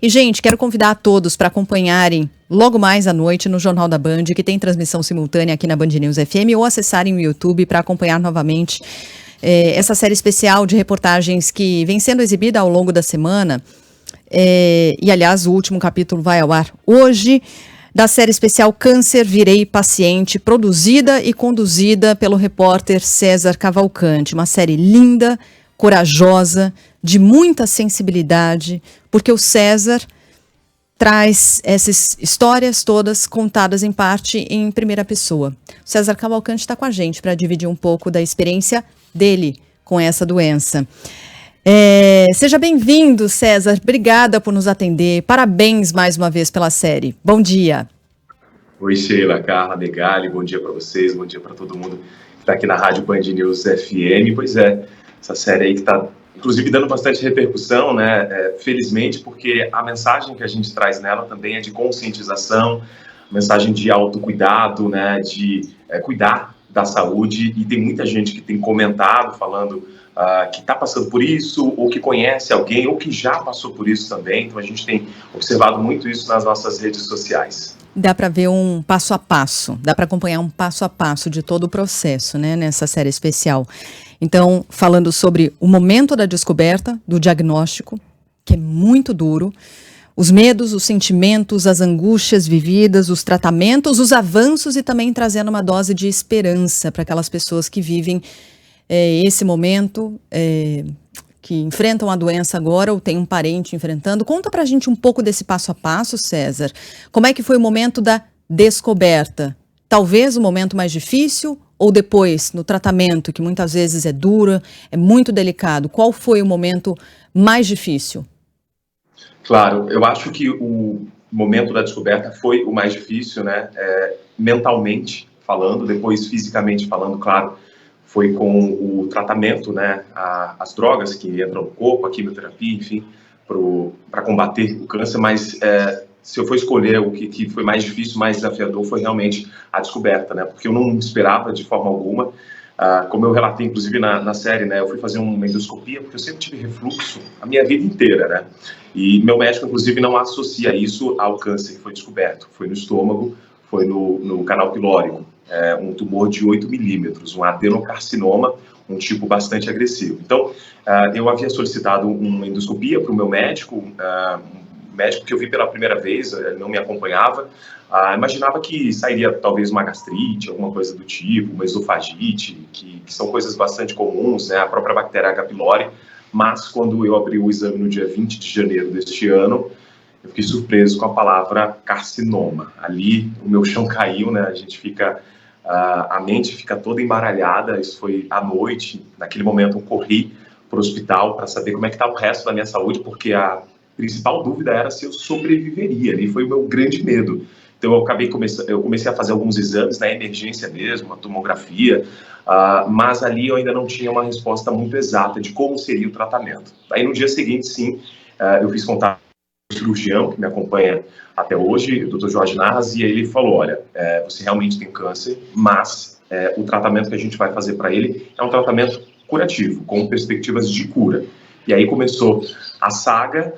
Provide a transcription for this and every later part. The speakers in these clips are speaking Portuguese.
E, gente, quero convidar a todos para acompanharem logo mais à noite no Jornal da Band, que tem transmissão simultânea aqui na Band News FM, ou acessarem o YouTube para acompanhar novamente essa série especial de reportagens que vem sendo exibida ao longo da semana. E, aliás, o último capítulo vai ao ar hoje, da série especial Câncer, Virei Paciente, produzida e conduzida pelo repórter César Cavalcante. Uma série linda, corajosa, de muita sensibilidade, porque o César traz essas histórias todas contadas em parte em primeira pessoa. O César Cavalcante está com a gente para dividir um pouco da experiência dele com essa doença. Seja bem-vindo, César. Obrigada por nos atender. Parabéns mais uma vez pela série. Bom dia. Oi, Sheila, Carla, Megali. Bom dia para vocês, bom dia para todo mundo que está aqui na Rádio Band News FM. Pois é, essa série aí que está, inclusive, dando bastante repercussão, né? Felizmente, porque a mensagem que a gente traz nela também é de conscientização, mensagem de autocuidado, né? De cuidar da saúde, e tem muita gente que tem comentado, falando que está passando por isso, ou que conhece alguém, ou que já passou por isso também. Então, a gente tem observado muito isso nas nossas redes sociais. Dá para ver um passo a passo, dá para acompanhar um passo a passo de todo o processo, né, nessa série especial. Então, falando sobre o momento da descoberta, do diagnóstico, que é muito duro, os medos, os sentimentos, as angústias vividas, os tratamentos, os avanços, e também trazendo uma dose de esperança para aquelas pessoas que vivem esse momento, que enfrentam a doença agora ou tem um parente enfrentando. Conta pra gente um pouco desse passo a passo, César. Como é que foi o momento da descoberta? Talvez o momento mais difícil, ou depois, no tratamento, que muitas vezes é duro, é muito delicado. Qual foi o momento mais difícil? Claro, eu acho que o momento da descoberta foi o mais difícil, né? Mentalmente falando, depois fisicamente falando, claro, foi com o tratamento, né? As drogas que entram no corpo, a quimioterapia, enfim, para combater o câncer, mas se eu for escolher o que foi mais difícil, mais desafiador, foi realmente a descoberta, né? Porque eu não esperava de forma alguma. Como eu relatei, inclusive, na série, né? Eu fui fazer uma endoscopia, porque eu sempre tive refluxo a minha vida inteira, né? E meu médico, inclusive, não associa isso ao câncer que foi descoberto. Foi no estômago, foi no canal pilórico, um tumor de 8 milímetros, um adenocarcinoma, um tipo bastante agressivo. Então, eu havia solicitado uma endoscopia para o meu médico, médico que eu vi pela primeira vez, não me acompanhava. Imaginava que sairia talvez uma gastrite, alguma coisa do tipo, uma esofagite, que são coisas bastante comuns, né? A própria bactéria H. pylori. Mas quando eu abri o exame no dia 20 de janeiro deste ano, eu fiquei surpreso com a palavra carcinoma. Ali o meu chão caiu, né? A mente fica toda embaralhada. Isso foi à noite. Naquele momento eu corri para o hospital para saber como é que estava o resto da minha saúde, porque a principal dúvida era se eu sobreviveria. Ali foi o meu grande medo. Então eu comecei a fazer alguns exames na emergência mesmo, uma tomografia, mas ali eu ainda não tinha uma resposta muito exata de como seria o tratamento. Aí no dia seguinte, sim, eu fiz contato com o cirurgião que me acompanha até hoje, o Dr. Jorge Narras, e ele falou: olha, você realmente tem câncer, mas o tratamento que a gente vai fazer para ele é um tratamento curativo, com perspectivas de cura. E aí começou a saga,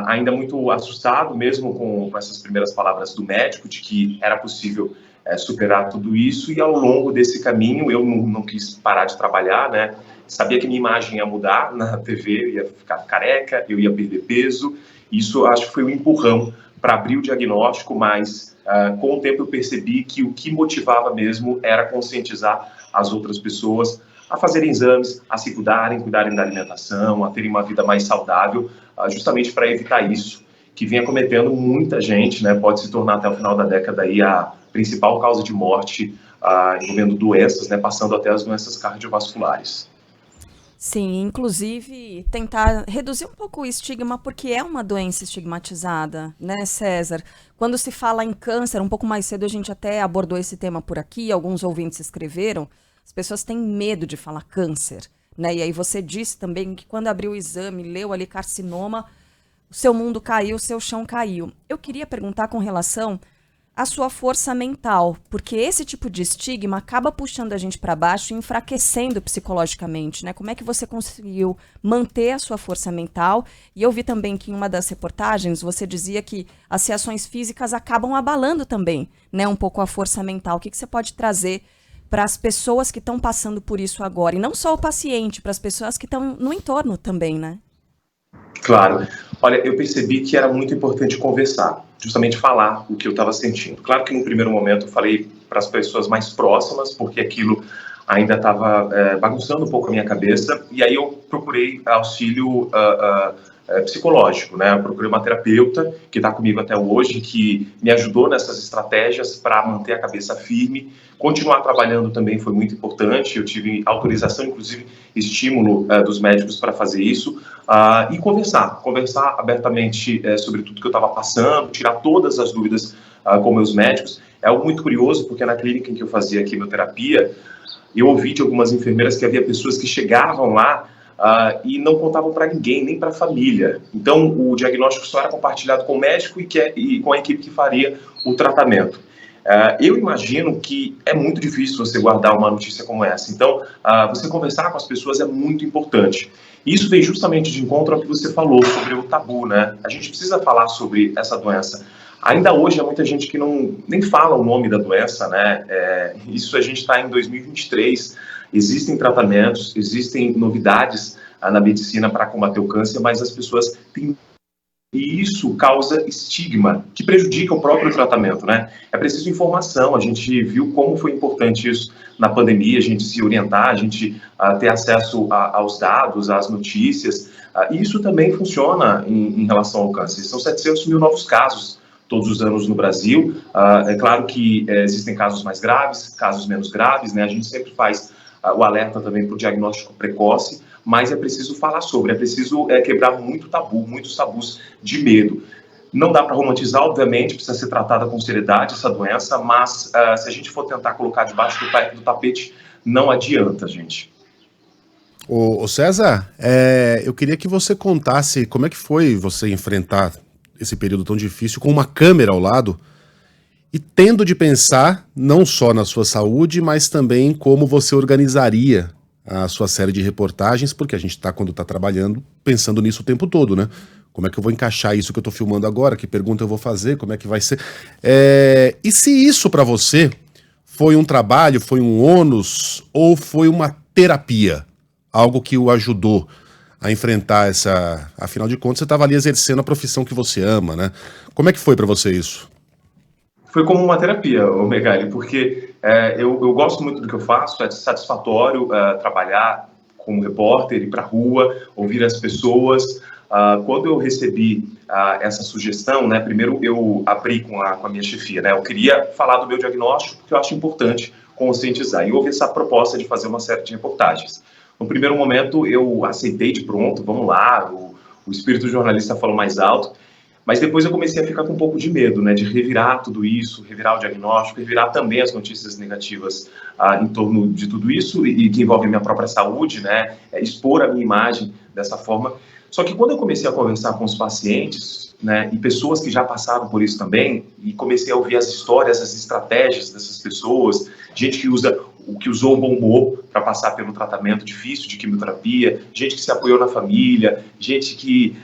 ainda muito assustado mesmo com essas primeiras palavras do médico, de que era possível superar tudo isso. E ao longo desse caminho eu não quis parar de trabalhar, né? Sabia que minha imagem ia mudar na TV, eu ia ficar careca, eu ia perder peso. Isso acho que foi um empurrão para abrir o diagnóstico, mas com o tempo eu percebi que o que motivava mesmo era conscientizar as outras pessoas a fazerem exames, a se cuidarem da alimentação, a terem uma vida mais saudável, justamente para evitar isso, que vem acometendo muita gente, né? Pode se tornar até o final da década aí a principal causa de morte envolvendo doenças, né? Passando até as doenças cardiovasculares. Sim, inclusive tentar reduzir um pouco o estigma, porque é uma doença estigmatizada, né, César? Quando se fala em câncer, um pouco mais cedo a gente até abordou esse tema por aqui, alguns ouvintes escreveram, as pessoas têm medo de falar câncer, né? E aí você disse também que quando abriu o exame, leu ali carcinoma, o seu mundo caiu, o seu chão caiu. Eu queria perguntar com relação a sua força mental, porque esse tipo de estigma acaba puxando a gente para baixo e enfraquecendo psicologicamente, né? Como é que você conseguiu manter a sua força mental? E eu vi também que em uma das reportagens você dizia que as reações físicas acabam abalando também, né, um pouco a força mental. O que você pode trazer para as pessoas que estão passando por isso agora? E não só o paciente, para as pessoas que estão no entorno também, né? Claro. Olha, eu percebi que era muito importante conversar, justamente falar o que eu estava sentindo. Claro que no primeiro momento eu falei para as pessoas mais próximas, porque aquilo ainda estava bagunçando um pouco a minha cabeça, e aí eu procurei auxílio psicológico, né? Eu procurei uma terapeuta que está comigo até hoje, que me ajudou nessas estratégias para manter a cabeça firme. Continuar trabalhando também foi muito importante, eu tive autorização, inclusive estímulo dos médicos para fazer isso, e conversar abertamente sobre tudo que eu estava passando, tirar todas as dúvidas com meus médicos. É algo muito curioso, porque na clínica em que eu fazia quimioterapia, eu ouvi de algumas enfermeiras que havia pessoas que chegavam lá e não contavam para ninguém, nem para a família. Então, o diagnóstico só era compartilhado com o médico e com a equipe que faria o tratamento. Eu imagino que é muito difícil você guardar uma notícia como essa. Então, você conversar com as pessoas é muito importante. Isso vem justamente de encontro ao que você falou sobre o tabu, né? A gente precisa falar sobre essa doença. Ainda hoje há muita gente que nem fala o nome da doença, né? Isso a gente está em 2023, existem tratamentos, existem novidades na medicina para combater o câncer, mas as pessoas têm... E isso causa estigma, que prejudica o próprio tratamento, né? É preciso informação, a gente viu como foi importante isso na pandemia, a gente se orientar, a gente ter acesso aos dados, às notícias, e isso também funciona em relação ao câncer. São 700 mil novos casos todos os anos no Brasil. É claro que existem casos mais graves, casos menos graves, né? A gente sempre faz o alerta também para o diagnóstico precoce, mas é preciso falar sobre, é preciso quebrar muitos tabus de medo. Não dá para romantizar, obviamente, precisa ser tratada com seriedade essa doença, mas se a gente for tentar colocar debaixo do tapete, não adianta, gente. Ô César, eu queria que você contasse como é que foi você enfrentar esse período tão difícil com uma câmera ao lado e tendo de pensar não só na sua saúde, mas também em como você organizaria a sua série de reportagens, porque a gente está, quando está trabalhando, pensando nisso o tempo todo, né? Como é que eu vou encaixar isso que eu estou filmando agora? Que pergunta eu vou fazer? Como é que vai ser? E se isso para você foi um trabalho, foi um ônus ou foi uma terapia? Algo que o ajudou a enfrentar essa... Afinal de contas, você estava ali exercendo a profissão que você ama, né? Como é que foi para você isso? Foi como uma terapia, Megali, porque eu gosto muito do que eu faço, é satisfatório trabalhar como repórter, ir para a rua, ouvir as pessoas. Quando eu recebi essa sugestão, né, primeiro eu abri com a minha chefia, né, eu queria falar do meu diagnóstico, porque eu acho importante conscientizar, e houve essa proposta de fazer uma série de reportagens. No primeiro momento eu aceitei de pronto, vamos lá, o espírito jornalista falou mais alto, mas depois eu comecei a ficar com um pouco de medo, né, de revirar tudo isso, revirar o diagnóstico, revirar também as notícias negativas em torno de tudo isso e que envolve a minha própria saúde, né, expor a minha imagem dessa forma. Só que quando eu comecei a conversar com os pacientes, né, e pessoas que já passaram por isso também, e comecei a ouvir as histórias, as estratégias dessas pessoas, gente que usou o bom humor para passar pelo tratamento difícil de quimioterapia, gente que se apoiou na família, gente que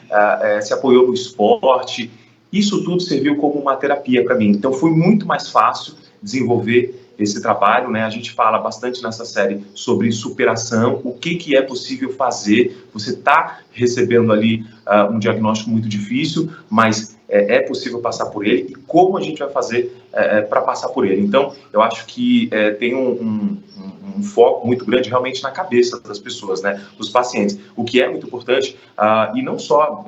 se apoiou no esporte, isso tudo serviu como uma terapia para mim. Então foi muito mais fácil desenvolver esse trabalho, né? A gente fala bastante nessa série sobre superação, o que é possível fazer. Você está recebendo ali um diagnóstico muito difícil, mas é possível passar por ele, e como a gente vai fazer para passar por ele. Então, eu acho que tem um foco muito grande realmente na cabeça das pessoas, né, dos pacientes, o que é muito importante, e não só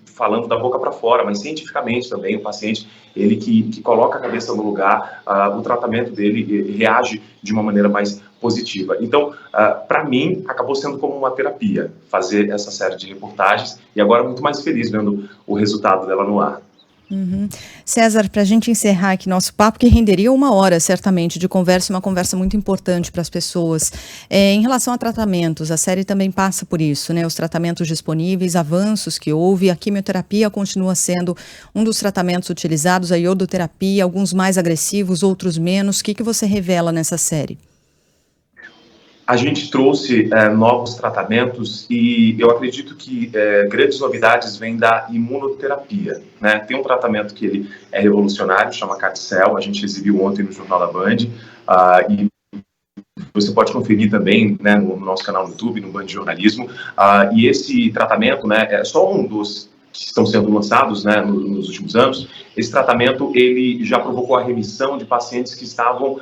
falando da boca para fora, mas cientificamente também, o paciente, ele que coloca a cabeça no lugar, o tratamento dele reage de uma maneira mais positiva. Então, para mim, acabou sendo como uma terapia fazer essa série de reportagens, e agora muito mais feliz vendo o resultado dela no ar. César, para a gente encerrar aqui nosso papo, que renderia 1 hora, certamente, de conversa, uma conversa muito importante para as pessoas. Em relação a tratamentos, a série também passa por isso, né? Os tratamentos disponíveis, avanços que houve, a quimioterapia continua sendo um dos tratamentos utilizados, a iodoterapia, alguns mais agressivos, outros menos. O que você revela nessa série? A gente trouxe novos tratamentos e eu acredito que grandes novidades vêm da imunoterapia, né? Tem um tratamento que ele é revolucionário, chama Carticel, a gente exibiu ontem no Jornal da Band, e você pode conferir também, né, no nosso canal no YouTube, no Band Jornalismo, e esse tratamento, né, é só um dos que estão sendo lançados, né, nos últimos anos. Esse tratamento ele já provocou a remissão de pacientes que estavam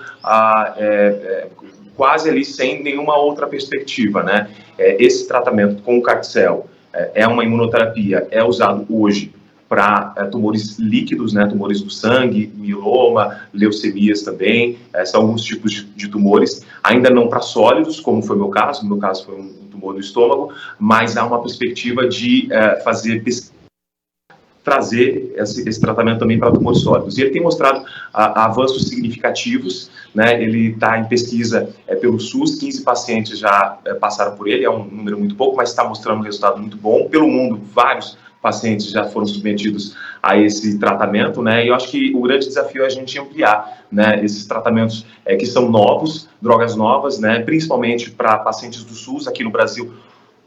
quase ali sem nenhuma outra perspectiva, né? Esse tratamento com o Carticel é uma imunoterapia, é usado hoje para tumores líquidos, né? Tumores do sangue, mieloma, leucemias também, são alguns tipos de tumores, ainda não para sólidos, como foi o meu caso. No meu caso foi um tumor no estômago, mas há uma perspectiva de fazer pesquisa, trazer esse tratamento também para tumores sólidos. E ele tem mostrado avanços significativos, né? Ele está em pesquisa pelo SUS, 15 pacientes já passaram por ele, é um número muito pouco, mas está mostrando um resultado muito bom. Pelo mundo, vários pacientes já foram submetidos a esse tratamento, né? E eu acho que o grande desafio é a gente ampliar, né, esses tratamentos que são novos, drogas novas, né, principalmente para pacientes do SUS. Aqui no Brasil,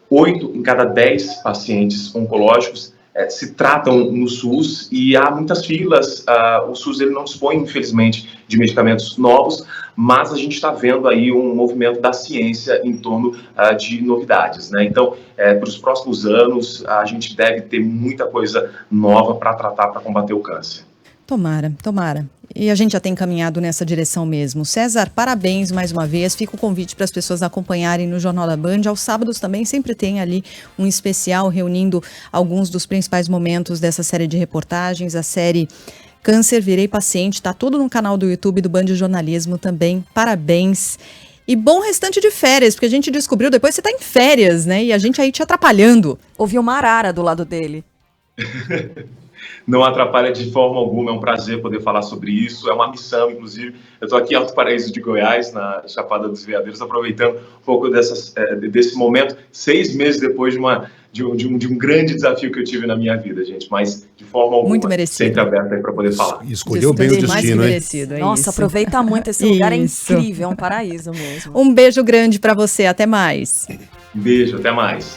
8 em cada 10 pacientes oncológicos se tratam no SUS e há muitas filas. O SUS ele não dispõe, infelizmente, de medicamentos novos, mas a gente está vendo aí um movimento da ciência em torno de novidades, né? Então, para os próximos anos, a gente deve ter muita coisa nova para tratar, para combater o câncer. Tomara, tomara. E a gente já tem caminhado nessa direção mesmo. César, parabéns mais uma vez. Fica o convite para as pessoas acompanharem no Jornal da Band. Aos sábados também sempre tem ali um especial reunindo alguns dos principais momentos dessa série de reportagens. A série Câncer, Virei Paciente, está tudo no canal do YouTube do Band Jornalismo também. Parabéns. E bom restante de férias, porque a gente descobriu depois que você está em férias, né? E a gente aí te atrapalhando. Ouvi uma arara do lado dele. Não atrapalha de forma alguma, é um prazer poder falar sobre isso, é uma missão, inclusive. Eu estou aqui em Alto Paraíso de Goiás, na Chapada dos Veadeiros, aproveitando um pouco desse momento, 6 meses depois de um grande desafio que eu tive na minha vida, gente, mas de forma alguma, muito merecido, sempre aberto aí para poder falar. Escolheu bem o destino, hein? Nossa, isso. Aproveita muito, esse lugar é incrível, é um paraíso mesmo. Um beijo grande para você, até mais. Beijo, até mais.